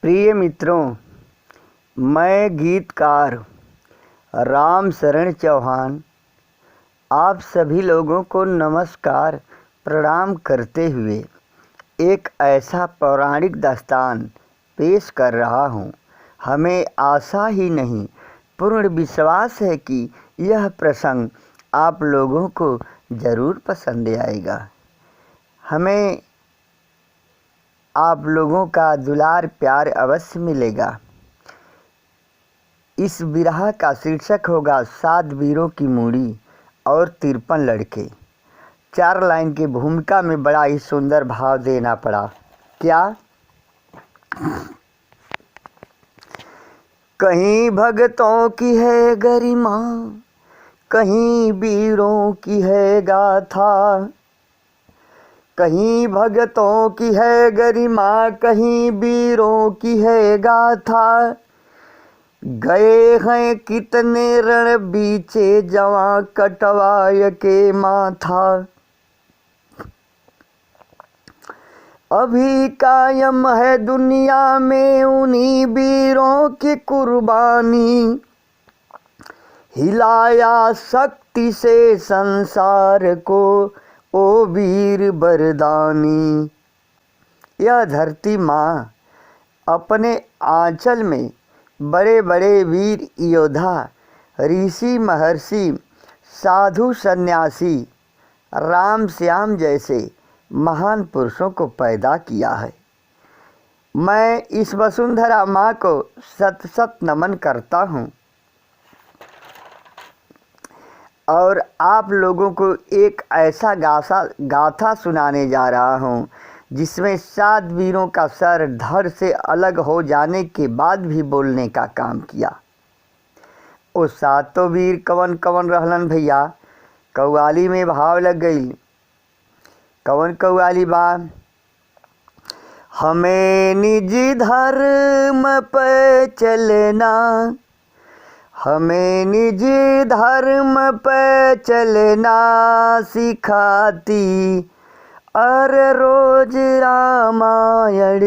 प्रिय मित्रों, मैं गीतकार राम शरण चौहान आप सभी लोगों को नमस्कार प्रणाम करते हुए एक ऐसा पौराणिक दास्तान पेश कर रहा हूँ। हमें आशा ही नहीं पूर्ण विश्वास है कि यह प्रसंग आप लोगों को ज़रूर पसंद आएगा। हमें आप लोगों का दुलार प्यार अवश्य मिलेगा। इस विरह का शीर्षक होगा 7 वीरों की मूड़ी और 53 लड़के। 4 लाइन की भूमिका में बड़ा ही सुंदर भाव देना पड़ा। क्या? कहीं भगतों की है गरिमा, कहीं वीरों की है गाथा। कहीं भगतों की है गरिमा, कहीं वीरों की है गाथा। गए हैं कितने रण बीचे जवां कटवाय के माथा। अभी कायम है दुनिया में उन्हीं वीरों की कुर्बानी। हिलाया शक्ति से संसार को ओ वीर बरदानी। यह धरती माँ अपने आंचल में बड़े बड़े वीर योद्धा, ऋषि महर्षि, साधु सन्यासी, राम श्याम जैसे महान पुरुषों को पैदा किया है। मैं इस वसुंधरा माँ को सत सत नमन करता हूँ और आप लोगों को एक ऐसा गाथा सुनाने जा रहा हूँ जिसमें 7 वीरों का सर धड़ से अलग हो जाने के बाद भी बोलने का काम किया। वो 7 वीर कवन कवन रहलन भैया? कव्वाली में भाव लग गई। कवन कव्वाली बा? हमें निज धर्म पे चलना, हमें निज धर्म पे चलना सिखाती अरे रोज रामायण।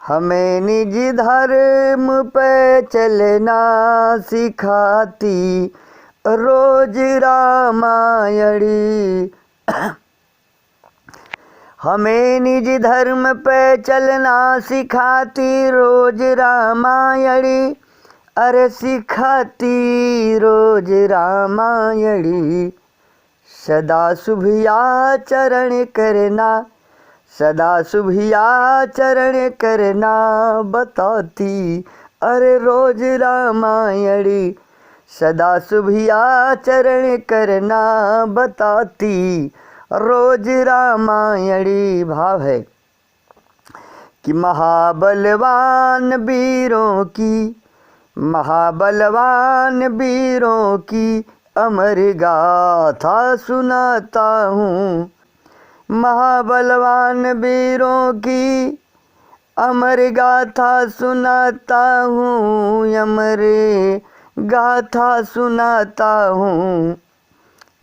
हमें निज धर्म पे चलना सिखाती रोज रामायण। हमें निज धर्म पे चलना सिखाती रोज रामायण। अरे सिखाती रोज रामायण। सदा शुभियाचरण करना, सदा शुभियाचरण करना बताती अरे रोज रामायण। सदा शुभियाचरण करना बताती रोज रामायणी। भाव है कि महाबलवान वीरों की, महाबलवान वीरों की अमर गाथा सुनाता हूँ। महाबलवान वीरों की अमर गाथा सुनाता हूँ, अमर गाथा सुनाता हूँ।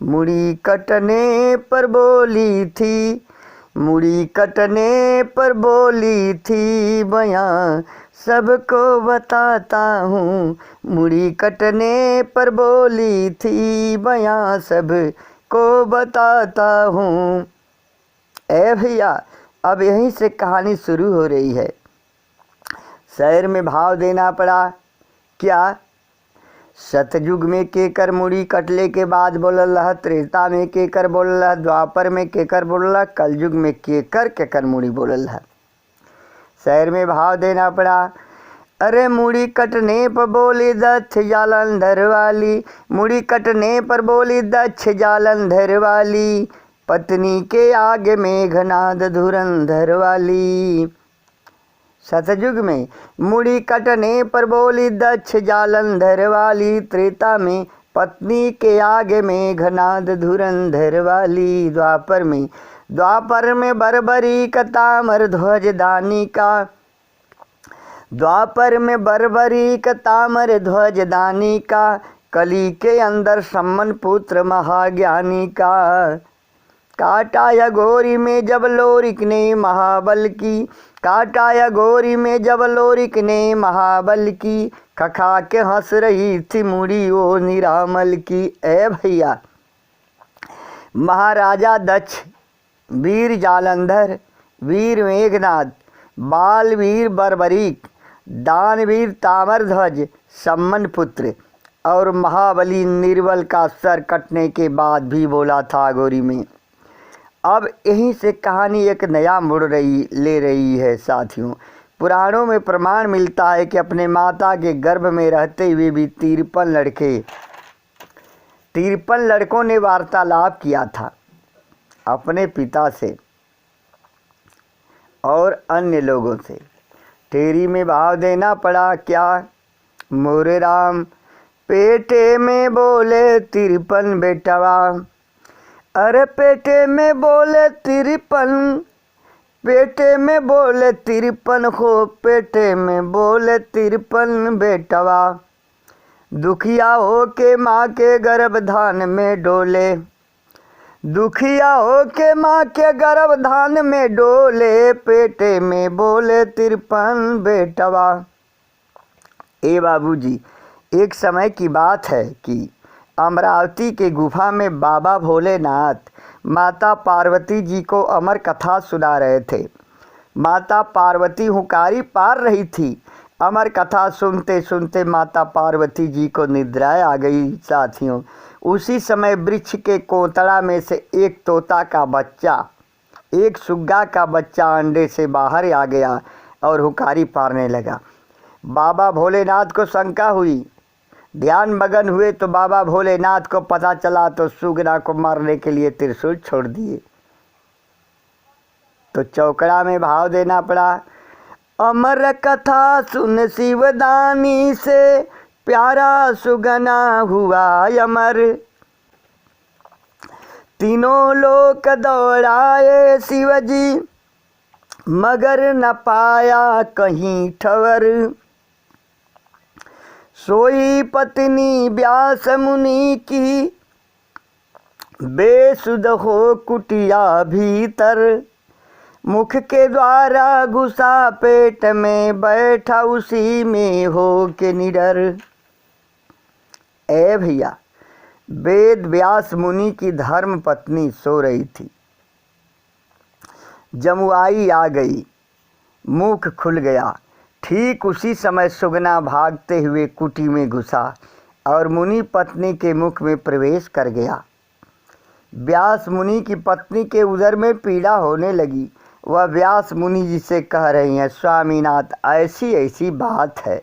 मुड़ी कटने पर बोली थी, मुड़ी कटने पर बोली थी बयां सबको बताता हूँ। मुड़ी कटने पर बोली थी बयां सबको बताता हूँ। ए भैया, अब यहीं से कहानी शुरू हो रही है। शहर में भाव देना पड़ा। क्या? सतयुग में केकर मुड़ी कटले के बाद बोलल रहा, त्रेता में केकर बोलल रहा, द्वापर में केकर बोलल रहा, कलयुग में केकर मुड़ी बोलल रहा। शहर में भाव देना पड़ा। अरे मुड़ी कटने पर बोली दक्ष जालंधर वाली, मुड़ी कटने पर बोली दक्ष जालंधर वाली। पत्नी के आगे मेघनाद धुरंधर वाली। सतयुग में मुड़ी कटने पर बोली दक्ष जालंधर वाली। त्रेता में पत्नी के आगे मेघनाद धुरंधर वाली। द्वापर में बर्बरी का ताम्र ध्वज दानी का, द्वापर में बर्बरी का ताम्र ध्वज दानी का। कली के अंदर सम्मन पुत्र महाज्ञानी का। काटा या गोरी में जब लोरिक ने महाबल की, काटा या गोरी में जब लोरिक ने महाबल की, खखा के हंस रही थी मुड़ी वो निरामल की। ए भैया, महाराजा दक्ष, वीर जालंधर, वीर मेघनाथ, बालवीर बर्बरीक, दानवीर ताम्रध्वज सम्मन पुत्र और महाबली निर्बल का सर कटने के बाद भी बोला था गोरी में। अब यहीं से कहानी एक नया मुड़ ले रही है साथियों। पुराणों में प्रमाण मिलता है कि अपने माता के गर्भ में रहते हुए भी 53 लड़कों ने वार्तालाप किया था अपने पिता से और अन्य लोगों से। तेरी में भाव देना पड़ा क्या। मोरे राम पेटे में बोले 53 बेटवा, अरे पेटे में बोले 53, पेटे में बोले 53 हो, पेटे में बोले 53 बेटवा। दुखिया हो के माँ के गर्भधान में डोले, दुखिया हो के माँ के गर्भधान में डोले, पेटे में बोले 53 बेटवा। ए बाबूजी, एक समय की बात है कि अमरावती के गुफा में बाबा भोलेनाथ माता पार्वती जी को अमर कथा सुना रहे थे। माता पार्वती हुंकारी पार रही थी। अमर कथा सुनते सुनते माता पार्वती जी को निद्रा आ गई साथियों। उसी समय वृक्ष के कोतड़ा में से एक तोता का बच्चा, एक सुग्गा का बच्चा अंडे से बाहर आ गया और हुंकारी पारने लगा। बाबा भोलेनाथ को शंका हुई, ध्यान मगन हुए तो बाबा भोलेनाथ को पता चला तो सुगना को मारने के लिए त्रिशूल छोड़ दिए। तो चौकड़ा में भाव देना पड़ा। अमर कथा सुन शिवदानी से, प्यारा सुगना हुआ अमर। तीनों लोक दौड़ाए शिवजी, मगर न पाया कहीं ठवर। सोई पत्नी व्यास मुनि की, बेसुध हो कुटिया भीतर। मुख के द्वारा घुसा पेट में, बैठा उसी में हो के निडर। ए भैया, वेद व्यास मुनि की धर्म पत्नी सो रही थी। जमुआई आ गई, मुख खुल गया। ठीक उसी समय सुगना भागते हुए कुटी में घुसा और मुनि पत्नी के मुख में प्रवेश कर गया। व्यास मुनि की पत्नी के उदर में पीड़ा होने लगी। वह व्यास मुनि जी से कह रही हैं, स्वामीनाथ ऐसी ऐसी बात है,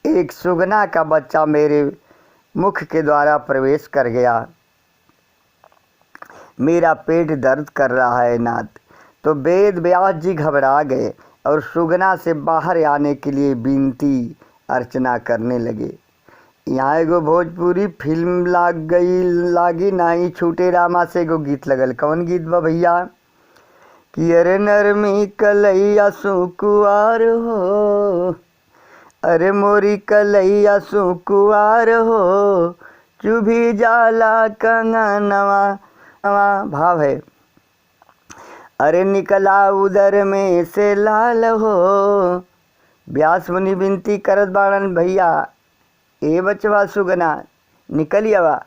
एक सुगना का बच्चा मेरे मुख के द्वारा प्रवेश कर गया, मेरा पेट दर्द कर रहा है नाथ। तो वेद व्यास जी घबरा गए और सुगना से बाहर आने के लिए विनती अर्चना करने लगे। यहाँ एगो भोजपुरी फिल्म लागी नाही छूटे रामा से एगो गीत लगल। कौन गीत बा भैया? कि अरे नरमी कलैया सुकुआर हो, अरे मोरी कलैया सुकुआर हो, चुभी जाला कंगनवा। भाव है, अरे निकला उदर में से लाल हो। व्यास मुनि विनती करत बाड़न, भैया ए बचवा सुगना निकलियावा।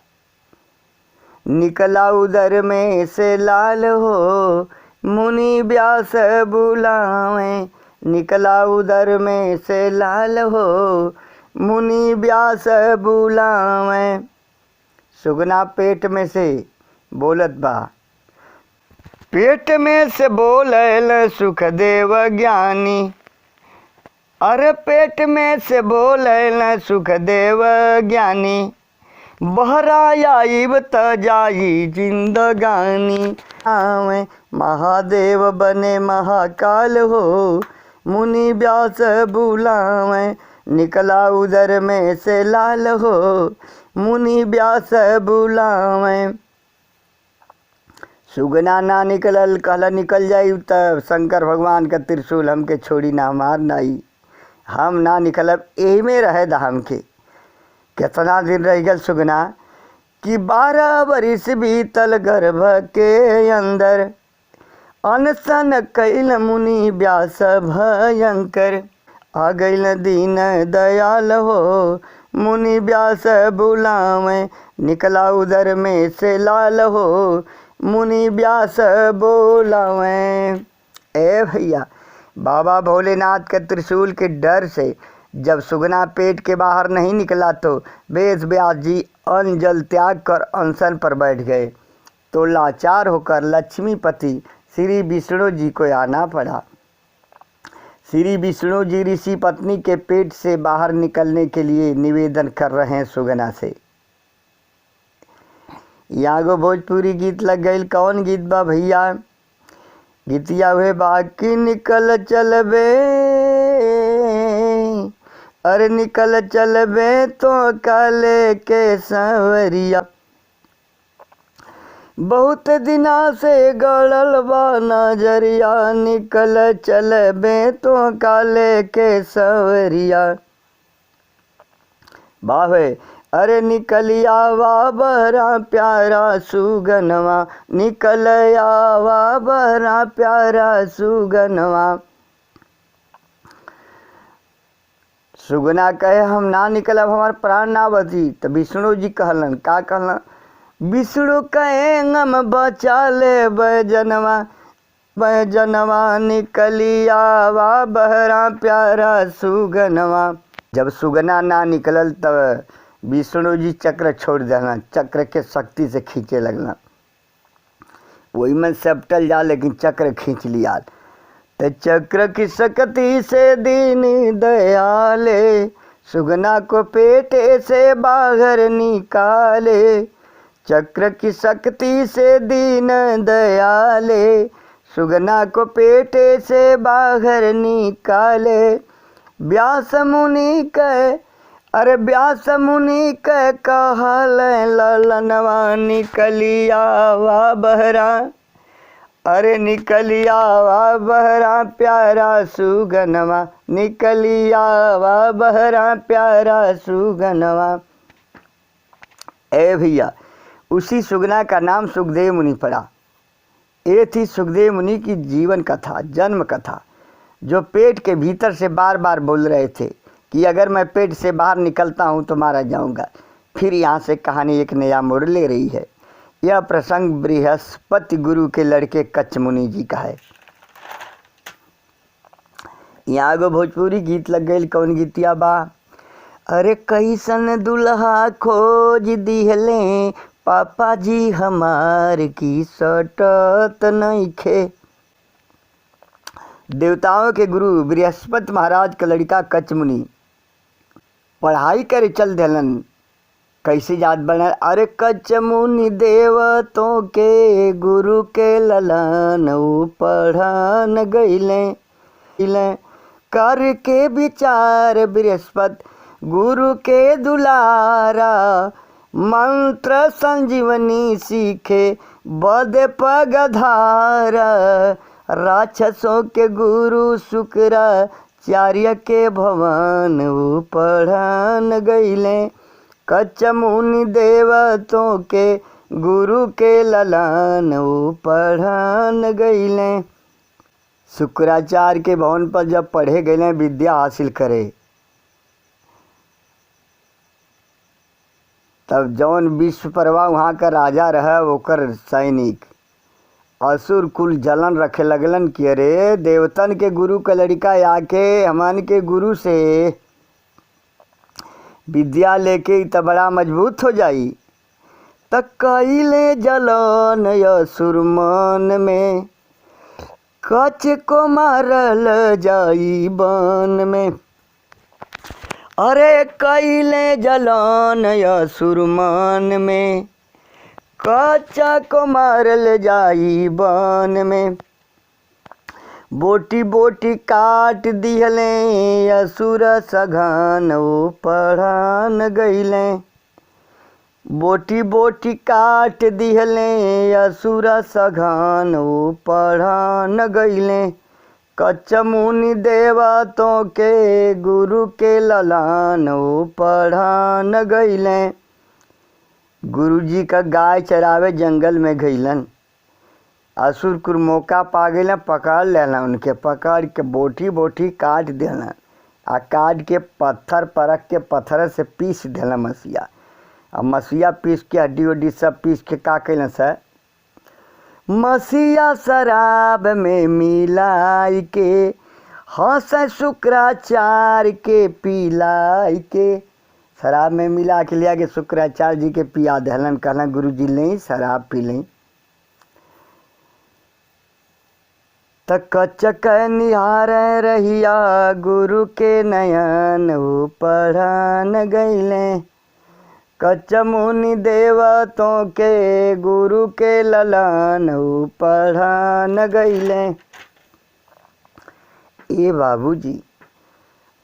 निकला उदर में से लाल हो, मुनि व्यास बुलावे। निकला उदर में से लाल हो, मुनि व्यास बुलावे। सुगना पेट में से बोलत बा, पेट में से बोलल सुखदेव ज्ञानी। अरे पेट में से बोलल सुखदेव ज्ञानी, बहरा आइब त जाई जिंदगानी। आवे महादेव बने महाकाल हो, मुनि व्यास बुलावे। निकला उदर में से लाल हो, मुनि व्यास बुलावे। सुगना ना निकलल, कहला निकल जाई त शंकर भगवान का त्रिशूल हमके छोड़ी ना मार नाई, हम ना निकलब, यही में रहे दा हमके। कितना दिन रह गल सुगना कि 12 बरिस बीतल गर्भ के अंदर। अनशन कैल मुनि व्यास भयंकर, आ गइल दीन दयाल हो, मुनि व्यास बुलावें, निकला उदर में से लाल हो, मुनि व्यास बुलावें। ए भैया, बाबा भोलेनाथ के त्रिशूल के डर से जब सुगना पेट के बाहर नहीं निकला तो वेद व्यास जी अन्न जल त्याग कर अनशन पर बैठ गए। तो लाचार होकर लक्ष्मीपति श्री विष्णु जी को आना पड़ा। श्री विष्णु जी ऋषि पत्नी के पेट से बाहर निकलने के लिए निवेदन कर रहे हैं सुगना से। यहाँ गो भोजपुरी गीत लग गई। कौन गीत बा भैया? गीतिया हुए बाकी निकल चलबे, अरे निकल चलबे तो काले के सांवरिया, बहुत दिना से गड़ल बा नजरिया, निकल चलबे तो काले के सांवरिया। बावे अरे निकलिया वा बहरा प्यारा सुगनवा, निकलया वा बहरा प्यारा सुगनवा। सुगना कहे हम ना निकलब, हमार प्राण ना बची। तो विष्णु जी कहलन, का कहलन? विष्णु कहे हम बचा ले बैजनवा, बैजनवा निकलिया वा बहरा प्यारा सुगनवा। जब सुगना ना निकलल तब विष्णु जी चक्र छोड़ देना, चक्र के शक्ति से खींचे लगना। वही में सपटल जा लेकिन चक्र खींच लिया। तो चक्र की शक्ति से दीन दयाले, सुगना को पेटे से बाहर निकाले। चक्र की शक्ति से दीन दयाले, सुगना को पेटे से बाहर निकाले। व्यास मुनि कहे, अरे व्यास मुनि कह कहल ललनवा, निकलिया वा बहरा, अरे निकलिया वा बहरा प्यारा सुगनवा, निकलिया वा बहरा प्यारा सुगनवा। ए भैया, उसी सुगना का नाम सुखदेव मुनि पड़ा। ये थी सुखदेव मुनि की जीवन कथा, जन्म कथा, जो पेट के भीतर से बार बार बोल रहे थे कि अगर मैं पेट से बाहर निकलता हूँ तो मारा जाऊँगा। फिर यहाँ से कहानी एक नया मोड़ ले रही है। यह प्रसंग बृहस्पति गुरु के लड़के कच्छ मुनि जी का है। यहाँ गो भोजपुरी गीत लग गई। कौन गीतिया बा? अरे कैसन दुल्हा खोज दिहले, पापा जी हमार की सटत नइखे। देवताओं के गुरु बृहस्पति महाराज का लड़का कच्छ मुनि पढ़ाई करे चल दिलन। कैसे याद बना? अरे कच्छ मुनि देवतों के गुरु के ललन, पढ़न गईले। कर के विचार बृहस्पति गुरु के दुलारा, मंत्र संजीवनी सीखे बद पगधारा। राक्षसों के गुरु शुक्राचार्य के भवन, पढ़न गईले। कच्छ मुनि देवतों के गुरु के ललन, पढ़न गईले। शुक्राचार्य के भवन पर जब पढ़े गए विद्या हासिल करे, तब जौन विश्वकर्मा वहाँ का राजा रहा, ओकर सैनिक असुर कुल जलन रखे लगलन कि अरे देवतन के गुरु का लड़का आके हमन के गुरु से विद्या लेके तो बड़ा मजबूत हो जाई। तक कैले जलन असुर मन में, कच्छ को मारल जाई बन में। अरे कैले जलन असुर मन में, कच्छ को मारल जाई बन में। बोटी बोटी काट दिहले असुर सघन, पढ़न गईले। बोटी बोटी काट दिहले असुर सघन, पढ़न गईले। कच्छ मुनि देवतों के गुरु के ललन, पढ़न गईले। गुरु जी का गाय चरावे जंगल में गईलन। असुर कुल मौका पा गए, पकड़ लेना, उनके पकड़ के बोटी बोटी काट देना, आ काट के पत्थर परख के पत्थर से पीस देना मसीहा। अब मसीहा पीस के हड्डी उड्डी सब पीस के का कैलन सर, मसीहा शराब में मिलाई के हंस शुक्राचार्य के पिलाई के, शराब में मिला के लिया के शुक्राचार्य जी के पिया दहलन, कहना गुरु जी लें शराब पी लें। त कचक निहार रहिया गुरु के नयन पढ़न गईले, कच्च मुनि देवतों के गुरु के ललन पढ़न गईले। ए बाबूजी,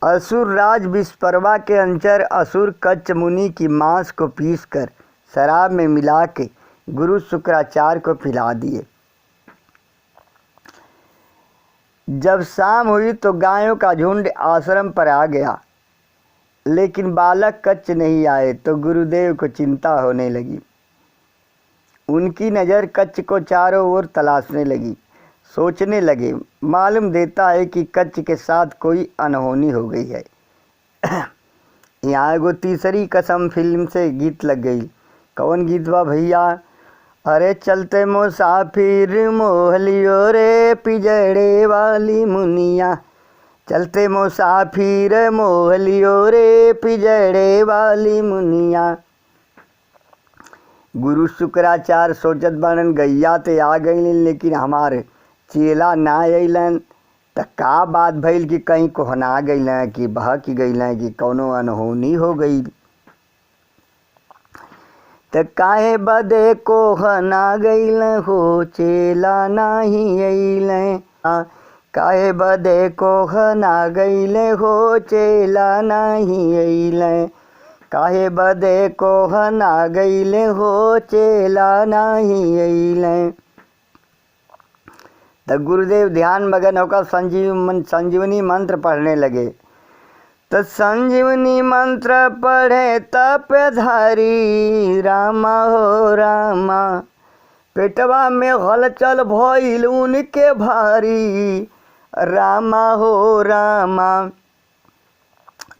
असुर राज विस्परवा के अंचर असुर कच्च मुनि की मांस को पीसकर शराब में मिला के गुरु शुक्राचार्य को पिला दिए। जब शाम हुई तो गायों का झुंड आश्रम पर आ गया, लेकिन बालक कच्च नहीं आए तो गुरुदेव को चिंता होने लगी। उनकी नज़र कच्च को चारों ओर तलाशने लगी, सोचने लगे मालूम देता है कि कच्च के साथ कोई अनहोनी हो गई है। यहाँ एगो तीसरी कसम फिल्म से गीत लग गई। कौन गीत बा भैया, अरे चलते मुसाफिर मोहलियो रे पिजड़े वाली मुनिया, चलते मुसाफिर मोहलियो रे पिजड़े वाली मुनिया। गुरु शुक्राचार्य सोचत बनन गैया ते आ गई, लेकिन हमारे चेला ना अलन, त का बात भइल कि कहीं कोहना गई कि बहक गई कि कौनो अनहोनी हो गई। त काहे बदे कोहना गईल हो चेला नाही अइले, काहे बदे कोहना गईल हो चेला नाही अइले, काहे बदे कोहना गईल हो चेला नाही अइले। त गुरुदेव ध्यान मगन होकर संजीवनी मंत्र पढ़ने लगे। तो संजीवनी मंत्र पढ़े तपधारी रामा हो रामा, पेटवा में हलचल भइल उनके भारी रामा हो रामा।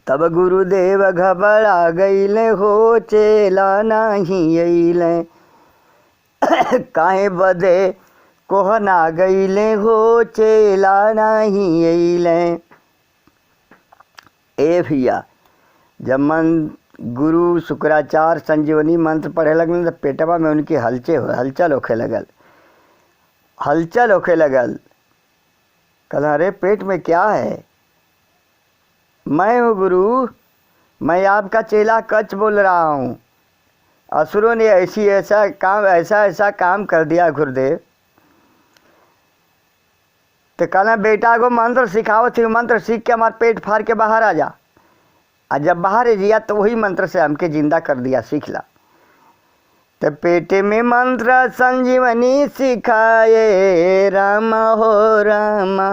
तब गुरुदेव घबरा गईले हो चेला नाही अइले, काहे बदे कोहना गईले हो चेला नाही अइले। ए भैया, जब गुरु शुक्राचार्य संजीवनी मंत्र पढ़े लगन तो पेटवा में उनकी हलचल होखे लगल। कहला अरे पेट में क्या है, मैं हूँ गुरु, मैं आपका चेला कच्च बोल रहा हूँ। असुरों ने ऐसा काम कर दिया गुरुदेव। तो कहना बेटा को मंत्र सिखाओ थी, मंत्र सीख के हमारे पेट फाड़ के बाहर आ जा। और जब बाहर जिया तो वही मंत्र से हमके जिंदा कर दिया, सीख ला। तो पेटे में मंत्र संजीवनी सिखाए रामा हो रामा,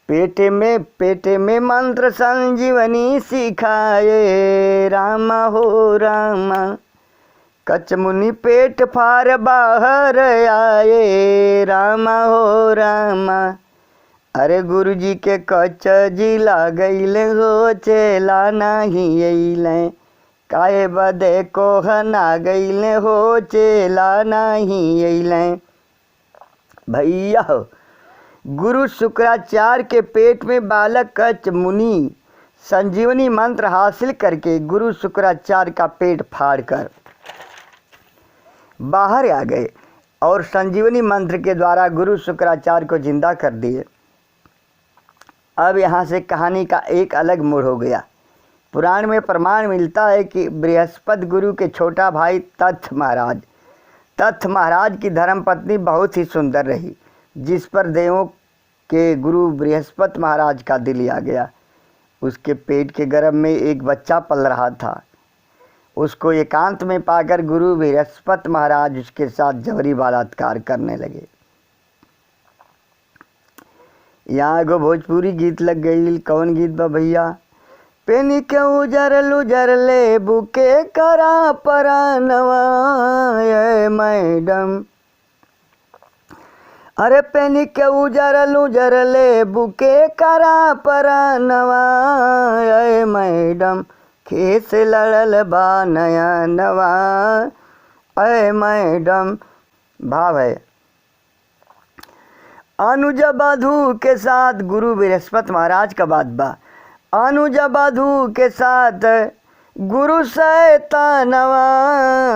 पेटे में मंत्र संजीवनी सिखाए रामा हो रामा। कच्च मुनि पेट फार बाहर आए रामा हो रामा। अरे गुरु जी के कच्च जिला गईले हो चेला नाही अइले, काहे बदे कोहना गईले हो चेला नाही अइले। भैया हो, गुरु शुक्राचार्य के पेट में बालक कच्च मुनि संजीवनी मंत्र हासिल करके गुरु शुक्राचार्य का पेट फाड़ कर बाहर आ गए और संजीवनी मंत्र के द्वारा गुरु शुक्राचार्य को जिंदा कर दिए। अब यहाँ से कहानी का एक अलग मोड़ हो गया। पुराण में प्रमाण मिलता है कि बृहस्पति गुरु के छोटा भाई तथ महाराज की धर्मपत्नी बहुत ही सुंदर रही, जिस पर देवों के गुरु बृहस्पति महाराज का दिल आ गया। उसके पेट के गर्भ में एक बच्चा पल रहा था। उसको एकांत में पाकर गुरु बृहस्पति महाराज उसके साथ जबरी बलात्कार करने लगे। यहाँ एगो भोजपुरी गीत लग गई। कौन गीत बा भैया, पेनी के उजर ले बुके करा परानवा ये मैडम, अरे पेनी के उजर ले बुके करा परनवा, अय मैडम खेस लड़ल बा नया नवा, अय मैडम। भाव है, अनुज बधू के साथ गुरु बृहस्पति महाराज का बात बा। अनुज बधू के साथ गुरु शैतानवा,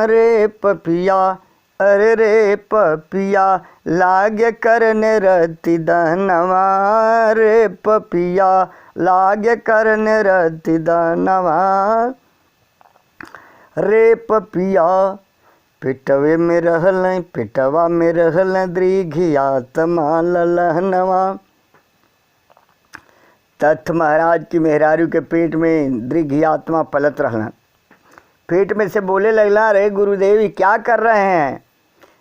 रे पपिया अरे रे पपिया लागे करने रति दानवा, रे पपिया लागे करने रति दानवा, रे पपिया पिटवे में रहल पिटवा में रहल दृघियात्मा ललहनवा। तथ महाराज की मेहरारू के पेट में दृघियात्मा पलत रहना। पेट में से बोले लगला, रे गुरुदेव क्या कर रहे हैं,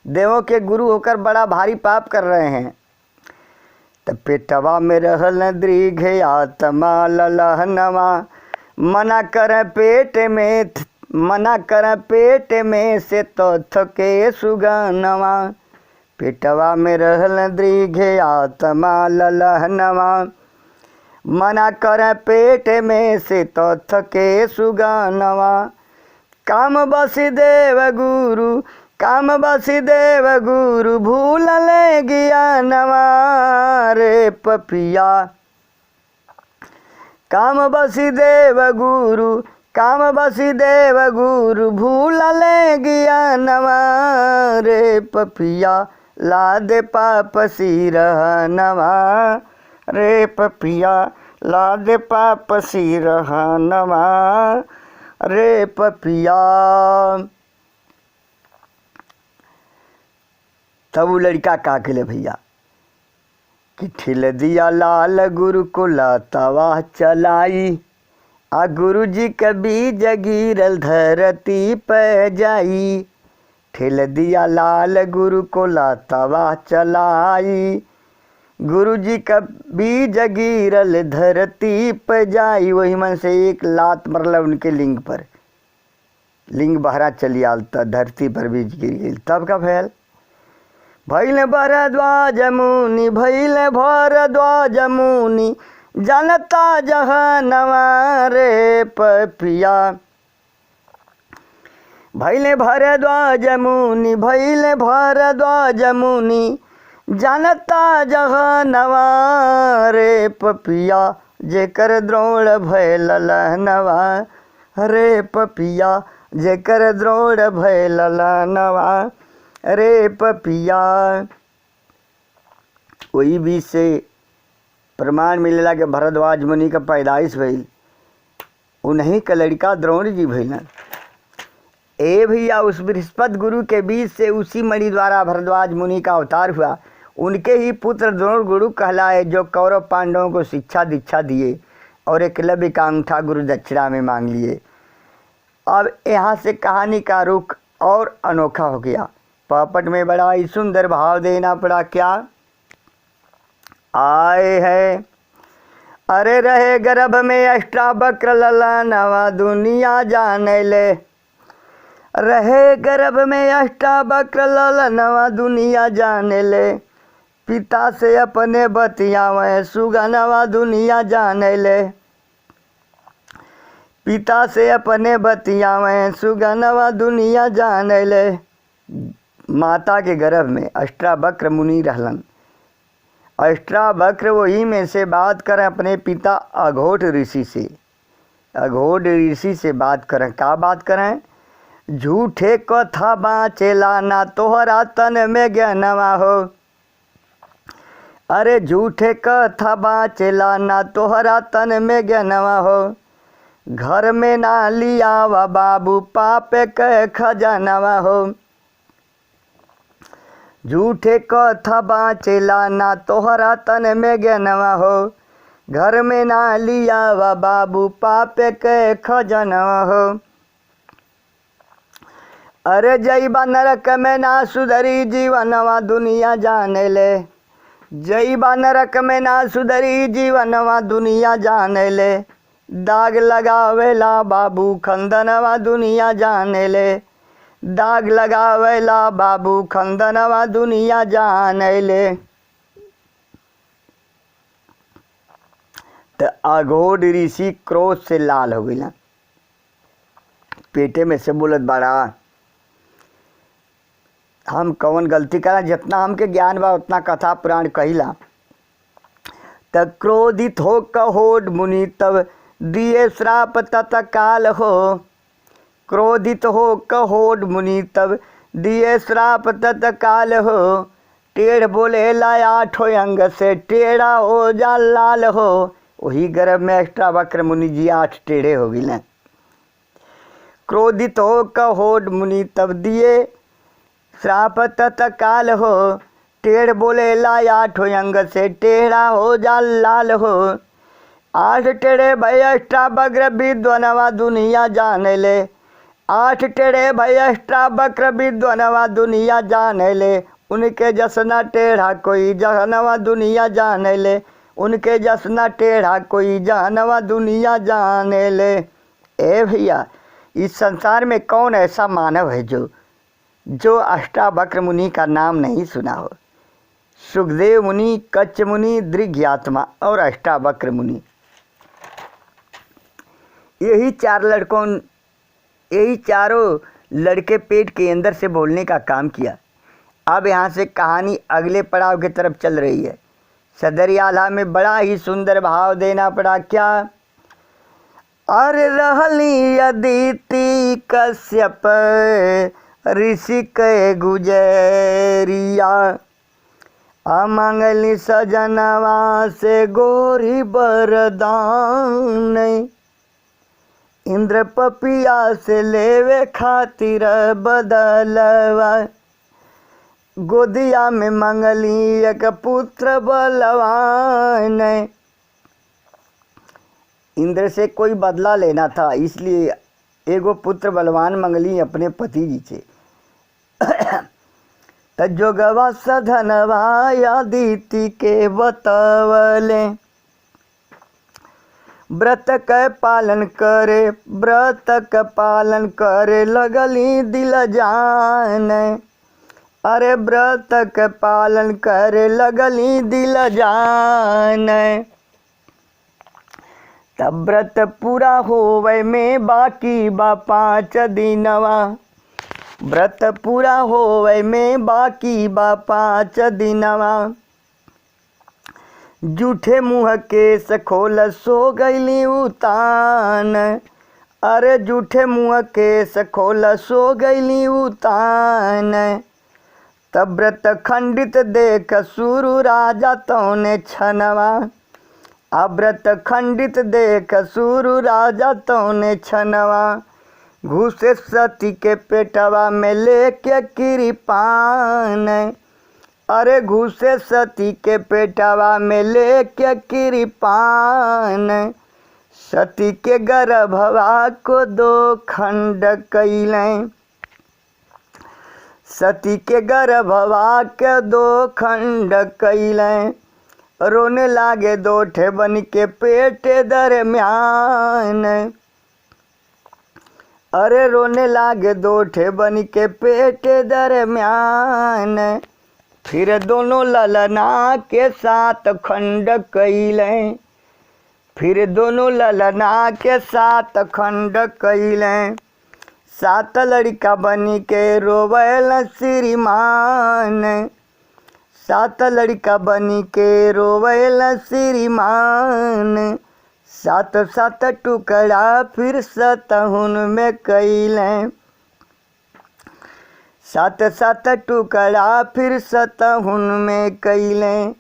देवों के गुरु होकर बड़ा भारी पाप कर रहे हैं। तब पेटवा में रहल दृघियात्मा ललहनवा, मना कर पेट में से तो थके सुगनवा, पेटवा में रहल दृघियात्मा ललहनवा, मना कर पेट में से तो थके सुगनवा। काम बसी देव गुरु भूल ले ज्ञानवा, रे पपिया काम बसी देव गुरु भूल ले ज्ञानवा, रे पपिया ला दे पाप सिरहनवा, रे पपिया ला दे पाप सिरहनवा, रे पपिया। तब वो लड़का का खेले भैया कि ठिल दिया लाल गुरु को लातावा चलाई, आ गुरु जी कभी जगीरल धरती पे जाई, ठिल दिया लाल गुरु को लातावा चलाई, गुरु जी कभी जगीरल धरती पे जाई। वही मन से एक लात मरल उनके लिंग पर, लिंग बहरा चली आलता, धरती पर भी गिर गई। तब का फैल भैल भरद्वाज मुनि जनता जहनवा, रे पपिया भैल भरद्वाज मुनि जनता जहनवा, रे पपिया जेकर द्रोण भैल लहनवा, रे पपिया जेकर द्रोण भैल लहनवा, रे पपिया। वही बीच से प्रमाण मिलेला कि भरद्वाज मुनि का पैदाइश भइल, उन्हीं का लड़का द्रोण जी भइल। ए भैया उस बृहस्पति गुरु के बीच से उसी मणि द्वारा भरद्वाज मुनि का अवतार हुआ। उनके ही पुत्र द्रोण गुरु कहलाए, जो कौरव पांडवों को शिक्षा दीक्षा दिए और एकलव्य का अंगूठा गुरु दक्षिणा में मांग लिए। अब यहाँ से कहानी का रुख और अनोखा हो गया। पापट में बड़ा ही सुंदर भाव देना पड़ा। क्या आए है, अरे रहे गर्भ में अष्टावक्र ललनवा, दुनिया जाने ले, रहे गर्भ में अष्टावक्र ललनवा, दुनिया जाने ले, पिता से अपने बतियावे सुगनवा, दुनिया जाने ले, पिता से अपने बतियावे सुगनवा, दुनिया जाने ले। माता के गर्भ में अष्टावक्र मुनि रहलन। अष्टावक्र वही में से बात करें अपने पिता अघोट ऋषि से। अघोट ऋषि से बात करें, का बात करें, झूठे कथा बाँचेला ना तोहरा तन में ज्ञानवा हो, अरे झूठे कथा बाँचेला ना तोहरा तन में ज्ञानवा हो, घर में ना लियावा बाबू पापे के खजानवा हो, झूठे कथा बाँचेला ना तोहरा तन में ज्ञानवा हो, घर में ना लियावा बाबू पापे के खजानवा हो, अरे जईबा नरक में ना सुधरी जीवनवा, दुनिया जाने ले, जईबा नरक में ना सुधरी जीवनवा, दुनिया जाने ले, दाग लगावेला बाबू खंदनवा, दुनिया जाने ले, दाग लगावेला बाबू खंदनवा, दुनिया जाने ले। तो अघोर ऋषि क्रोध से लाल हो गया, पेटे में से बोलत बड़ा हम कौन गलती करा, जितना हमके ज्ञान बा उतना कथा पुराण कहिला। तब क्रोधित हो कहोड मुनि तब दिए श्राप तत्काल हो, क्रोधित हो कहोड मुनि तब दिए श्राप तत्काल हो, टेढ़ बोले लाया आठों अंग से टेढ़ा हो जा लाल हो। वही गर्भ में अष्टावक्र मुनि जी 8 टेढ़े हो गए। क्रोधित हो कहोड मुनि तब दिए श्राप तत्काल हो, टेढ़ बोले लाया आठों अंग से टेढ़ा हो जा लाल हो। 8 टेढ़े भय अष्टावक्र विद्वनवा दुनिया जाने ले, 8 टेढ़े भय अष्टावक्र विद्वनवा दुनिया जाने ले, उनके जसना टेढ़ा कोई जहनवा दुनिया जाने ले, उनके जसना टेढ़ा कोई जहनवा दुनिया जाने ले। ए भैया, इस संसार में कौन ऐसा मानव है जो अष्टावक्र मुनि का नाम नहीं सुना हो। सुखदेव मुनि, कच्छ मुनि, दृग्यात्मा और अष्टावक्र मुनि, यही चारों लड़के पेट के अंदर से बोलने का काम किया। अब यहाँ से कहानी अगले पड़ाव की तरफ चल रही है। सदरियाला में बड़ा ही सुंदर भाव देना पड़ा। क्या? अरे रहली अदिति कश्यप ऋषि के गुजरिया, अमंगली सजनवा से गोरी बरदान, इंद्र पपिया से लेवे खातिर बदलवा, गोदिया में मंगली एक पुत्र बलवान। इंद्र से कोई बदला लेना था, इसलिए एगो पुत्र बलवान मंगली अपने पति जी से। तजोगवा सधनवा अदिति के बतवले, व्रत के पालन करे लगली दिल जान। अरे व्रत के पालन करे लगली दिल जान। तब व्रत पूरा होवे में बाकी बा 5 दिनवा, व्रत पूरा होवे में बाकी बा 5 दिनवा। जूठे मुँह केस खोल सो गईली उतान। अरे जूठे मुँह केस खोल सो गईली उतान। तब व्रत खंडित देख सुरु राजा तौने छनवा, व्रत खंडित देख सुरु राजा तौने छनवा। घुसे सती के पेटवा में लेके कृपान। अरे घुसे सती के पेटवा में लेके कृपान। सती के गर्भवा को 2 खंड कैलें, सती के गर्भवा के 2 खंड कैलें। रोने लागे 2 ठेबन के पेट दरम्यान। अरे रोने लागे 2 ठेबन के पेट दरम्यान। फिर दोनों ललना के 7 खंड कैलें, फिर दोनों ललना के 7 खंड कैलें। 7 लड़का बनी के रोवल श्रीमान। 7 लड़का बनी के रोवल श्रीमान। 7 टुकड़ा फिर 7 में कैलें। 7 टुकड़ा फिर 7 में कैलें।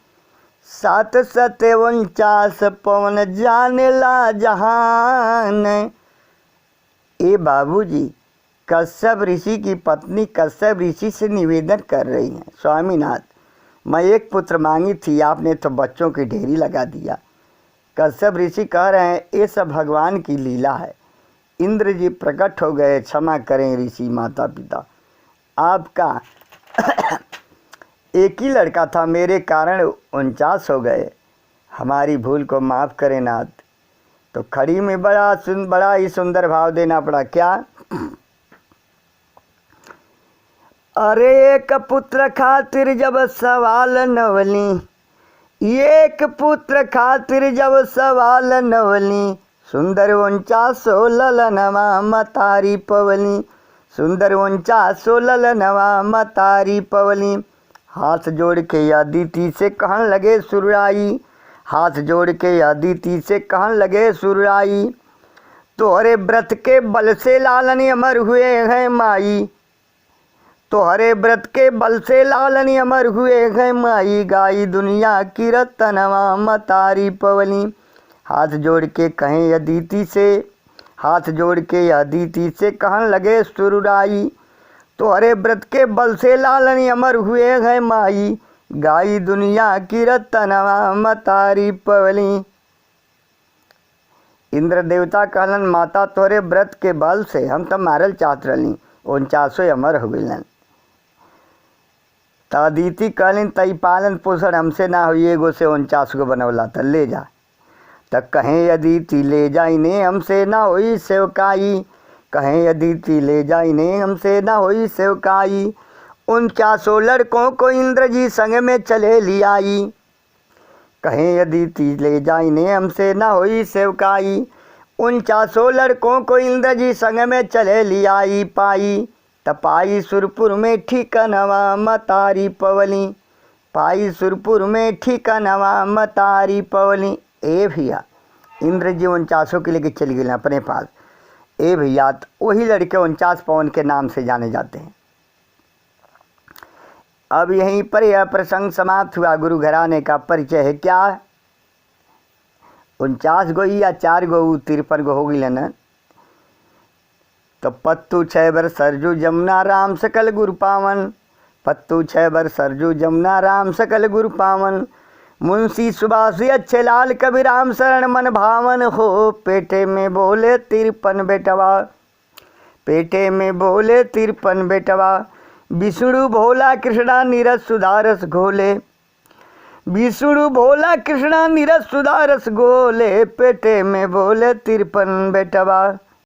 7 7 49 पवन जानेला जहान। ए बाबूजी, कश्यप ऋषि की पत्नी कश्यप ऋषि से निवेदन कर रही हैं, स्वामीनाथ मैं एक पुत्र मांगी थी, आपने तो बच्चों की ढेरी लगा दिया। कश्यप ऋषि कह रहे हैं ये सब भगवान की लीला है। इंद्र जी प्रकट हो गए, क्षमा करें ऋषि माता पिता, आपका एक ही लड़का था, मेरे कारण 49 हो गए, हमारी भूल को माफ़ करें नाथ। तो खड़ी में बड़ा ही सुंदर भाव देना पड़ा। क्या? अरे एक पुत्र खातिर जब सवाल नवली, एक पुत्र खातिर जब सवाल नवली, सुंदर 49 ललनवा मतारी पवली, सुंदर 49 ललनवा मतारी पवली। हाथ जोड़ के अदिति से कहन लगे सुरराई, हाथ जोड़ के अदिति से कहन लगे सुरराई, तोहरे व्रत के बल से लालन अमर हुए हैं माई, तोहरे व्रत के बल से लालन अमर हुए हैं माई, गाई दुनिया की रतनवा मतारी पवली। हाथ जोड़ के कहें अदिति से, हाथ जोड़ के अदिति से कहन लगे सुरराई, तोहरे व्रत के बल से लालन अमर हुए हैं माई, गाई दुनिया की रतनवा मतारी पवली। इंद्र देवता कहलन माता तोरे व्रत के बल से हम तो मारल चाहत रही, 49 अमर हो गइलन। त अदिति कहलिन तई पालन पोषण हमसे ना हुई, एगो से 49 गो बनवला त ले जा। त कहें अदिति ले जाइने हमसे ना होई सेवकाई, कहें अदिति ले जाइने हमसे ना होई सेवकाई, 49 लड़कों को इंद्र जी संग में चले लियाई, कहें अदिति ले जाइने हमसे ना होई सेवकाई, 49 लड़कों को इंद्र जी संग में चले लियाई पाई, तपाई सुरपुर में ठिकानवा मतारी पवली, पाई सुरपुर में ठिकानवा मतारी पवली। ए भैया इंद्र जी 49 के लेके चली गई अपने पास। ए भैया वही लड़के 49 पवन के नाम से जाने जाते हैं। अब यहीं पर यह प्रसंग समाप्त हुआ। गुरु घराने का परिचय है क्या? 49 गो या 4 गो 53 गो हो गई न। तो पत्तू 6 बर सरजू जमुना राम सकल गुरु पावन, पत्तू 6 बर सरजू जमुना राम सकल गुरु पावन, मुंशी सुभाष अच्छे लाल कबीर राम शरण मन भावन हो, पेटे में बोले 53 बेटवा, पेटे में बोले 53 बेटवा, विष्णु भोला कृष्णा नीरज सुधारस घोले, विष्णु भोला कृष्णा नीरज सुधारस घोले, पेटे में बोले 53 बेटवा।